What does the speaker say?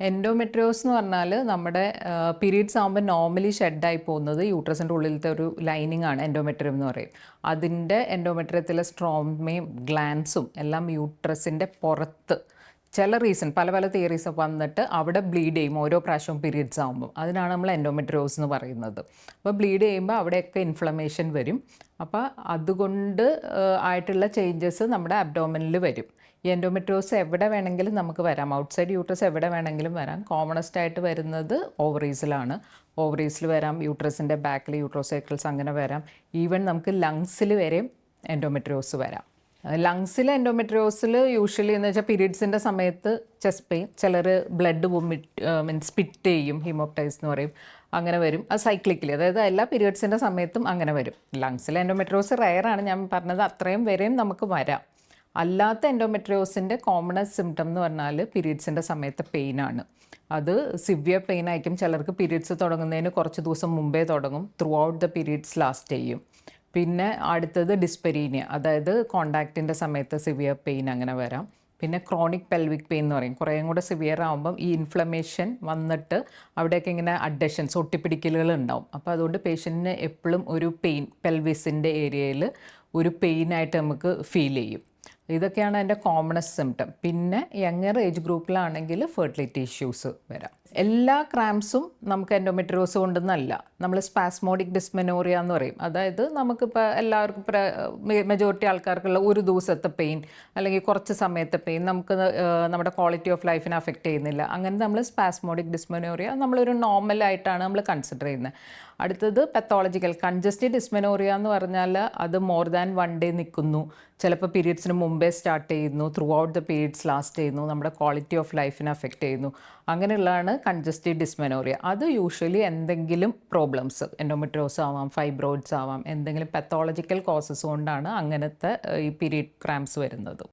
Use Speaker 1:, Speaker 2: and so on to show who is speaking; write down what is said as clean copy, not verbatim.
Speaker 1: എൻഡോമെട്രിയോസ് എന്ന് പറഞ്ഞാൽ നമ്മുടെ പീരീഡ്സ് ആകുമ്പോൾ നോർമലി ഷെഡായി പോകുന്നത് യൂട്രസിൻ്റെ ഉള്ളിലത്തെ ഒരു ലൈനിങ് ആണ് എൻഡോമെട്രിയം എന്ന് പറയും. അതിൻ്റെ എൻഡോമെട്രിയത്തിലെ സ്ട്രോമയും ഗ്ലാൻസും എല്ലാം യൂട്രസിൻ്റെ പുറത്ത് ചില പല പല തിയറീസ് വന്നിട്ട് അവിടെ ബ്ലീഡ് ചെയ്യും ഓരോ പ്രാവശ്യവും പീരീഡ്സ് ആകുമ്പോൾ. അതിനാണ് നമ്മൾ എൻഡോമെട്രിയോസ് എന്ന് പറയുന്നത്. അപ്പോൾ ബ്ലീഡ് ചെയ്യുമ്പോൾ അവിടെയൊക്കെ ഇൻഫ്ലമേഷൻ വരും. അപ്പോൾ അതുകൊണ്ട് ആയിട്ടുള്ള ചേഞ്ചസ് നമ്മുടെ അബ്ഡോമിനിൽ വരും. ഈ എൻഡോമെട്രിയോസ് എവിടെ വേണമെങ്കിലും നമുക്ക് വരാം. ഔട്ട്സൈഡ് യൂട്രസ് എവിടെ വേണമെങ്കിലും വരാം. കോമണസ്റ്റ് ആയിട്ട് വരുന്നത് ഓവറീസിലാണ്. ഓവറീസിൽ വരാം, യൂട്രസിൻ്റെ ബാക്കിൽ യൂട്രോസൈക്കിൾസ് അങ്ങനെ വരാം. ഈവൻ നമുക്ക് ലങ്സിൽ വരെയും എൻഡോമെട്രിയോസ് വരാം. ലങ്സിലെ എൻഡോമെട്രിയോസിൽ യൂഷ്വലി എന്ന് വെച്ചാൽ പീരീഡ്സിൻ്റെ സമയത്ത് ചെസ്റ്റ് പെയിൻ, ചിലർ ബ്ലഡ് മീൻസ് സ്പിറ്റ് ചെയ്യും, ഹീമോപ്റ്റൈസ് എന്ന് പറയും, അങ്ങനെ വരും. അത് സൈക്ലിക്കലി, അതായത് എല്ലാ പീരീഡ്സിൻ്റെ സമയത്തും അങ്ങനെ വരും. ലങ്സിലെ എൻഡോമെട്രിയോസ് റെയറാണ്, ഞാൻ പറഞ്ഞത് അത്രയും വരെയും നമുക്ക് വരാം. അല്ലാത്ത എൻഡോമെട്രിയോസിൻ്റെ കോമണസ്റ്റ് സിംറ്റം എന്ന് പറഞ്ഞാൽ പീരീഡ്സിൻ്റെ സമയത്ത് പെയിനാണ്. അത് സിവിയർ പെയിൻ ആയിരിക്കും. ചിലർക്ക് പീരീഡ്സ് തുടങ്ങുന്നതിന് കുറച്ച് ദിവസം മുമ്പേ തുടങ്ങും, through out the periods last ചെയ്യും. പിന്നെ അടുത്തത് ഡിസ്പെരീനിയ, അതായത് കോണ്ടാക്റ്റിൻ്റെ സമയത്ത് സിവിയർ പെയിൻ അങ്ങനെ വരാം. പിന്നെ ക്രോണിക് പെൽവിക് പെയിൻ എന്ന് പറയും. കുറേയും കൂടെ സിവിയർ ആകുമ്പം ഈ ഇൻഫ്ലമേഷൻ വന്നിട്ട് അവിടെയൊക്കെ ഇങ്ങനെ അഡ്ഹഷൻസ്, ഒട്ടിപ്പിടിക്കലുകൾ ഉണ്ടാവും. അപ്പോൾ അതുകൊണ്ട് പേഷ്യൻറ്റിന് എപ്പോഴും ഒരു പെയിൻ, പെൽവിസിൻ്റെ ഏരിയയിൽ ഒരു പെയിനായിട്ട് നമുക്ക് ഫീൽ ചെയ്യും. ഇതൊക്കെയാണ് അതിൻ്റെ കോമണസ്റ്റ് സിംറ്റം. പിന്നെ യങ്ങർ ഏജ് ഗ്രൂപ്പിലാണെങ്കിൽ ഫെർട്ടിലിറ്റി ഇഷ്യൂസ് വരാം. എല്ലാ ക്രാംസും നമുക്ക് എൻഡോമെട്രിയോസ് കൊണ്ടൊന്നല്ല. നമ്മൾ സ്പാസ്മോഡിക് ഡിസ്മെനോറിയ എന്ന് പറയും. അതായത് നമുക്കിപ്പോൾ എല്ലാവർക്കും മെജോറിറ്റി ആൾക്കാർക്കുള്ള ഒരു ദിവസത്തെ പെയിൻ അല്ലെങ്കിൽ കുറച്ച് സമയത്തെ പെയിൻ നമുക്ക് നമ്മുടെ ക്വാളിറ്റി ഓഫ് ലൈഫിനെ അഫക്റ്റ് ചെയ്യുന്നില്ല. അങ്ങനെ നമ്മൾ സ്പാസ്മോഡിക് ഡിസ്മെനോറിയ നമ്മളൊരു നോർമലായിട്ടാണ് നമ്മൾ കൺസിഡർ ചെയ്യുന്നത്. അടുത്തത് പെത്തോളജിക്കൽ കൺജസ്റ്റീവ് ഡിസ്മെനോറിയ എന്ന് പറഞ്ഞാൽ അത് മോർ ദാൻ 1 ഡേ നിൽക്കുന്നു, ചിലപ്പോൾ പീരീഡ്സിന് മുമ്പേ സ്റ്റാർട്ട് ചെയ്യുന്നു, through out the periods last ചെയ്യുന്നു, നമ്മുടെ ക്വാളിറ്റി ഓഫ് ലൈഫിനെ അഫക്റ്റ് ചെയ്യുന്നു. അങ്ങനെയുള്ളതാണ് കൺജസ്റ്റീവ് ഡിസ്മെനോറിയ. അത് യൂഷ്വലി എന്തെങ്കിലും പ്രോബ്ലംസ്, എൻഡോമെട്രിയോസ് ആവാം, ഫൈബ്രോയിഡ്സ് ആവാം, എന്തെങ്കിലും പെത്തോളജിക്കൽ കോസസ് കൊണ്ടാണ് അങ്ങനത്തെ ഈ പീരീഡ് ക്രാംസ് വരുന്നത്.